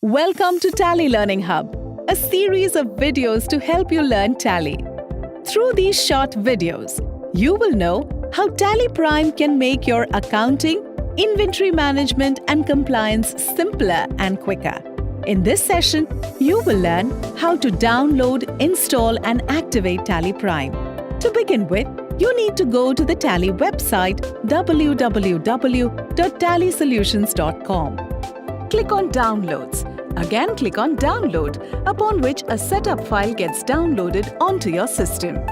Welcome to Tally Learning Hub, a series of videos to help you learn Tally. Through these short videos, you will know how TallyPrime can make your accounting, inventory management and compliance simpler and quicker. In this session, you will learn how to download, install and activate TallyPrime. To begin with, you need to go to the Tally website www.tallysolutions.com. Click on Downloads. Again, click on Download, upon which a setup file gets downloaded onto your system.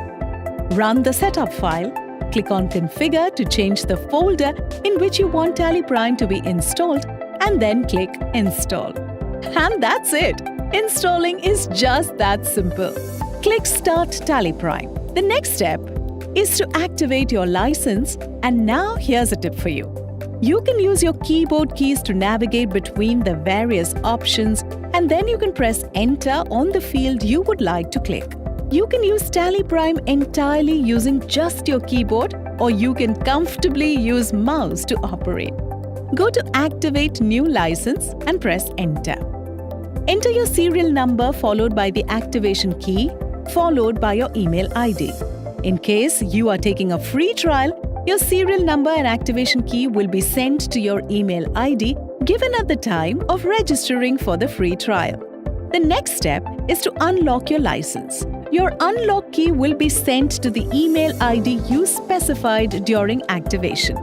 Run the setup file. Click on Configure to change the folder in which you want TallyPrime to be installed, and then click Install. And that's it! Installing is just that simple. Click Start TallyPrime. The next step is to activate your license, and now here's a tip for you. You can use your keyboard keys to navigate between the various options, and then you can press Enter on the field you would like to click. You can use TallyPrime entirely using just your keyboard, or you can comfortably use mouse to operate. Go to Activate New License and press Enter. Enter your serial number followed by the activation key, followed by your email ID. In case you are taking a free trial, your serial number and activation key will be sent to your email ID given at the time of registering for the free trial. The next step is to unlock your license. Your unlock key will be sent to the email ID you specified during activation.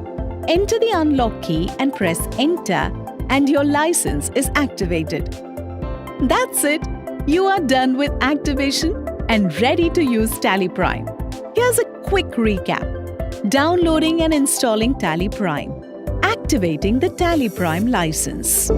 Enter the unlock key and press Enter, and your license is activated. That's it! You are done with activation and ready to use TallyPrime. Here's a quick recap. Downloading and installing TallyPrime. Activating the TallyPrime license.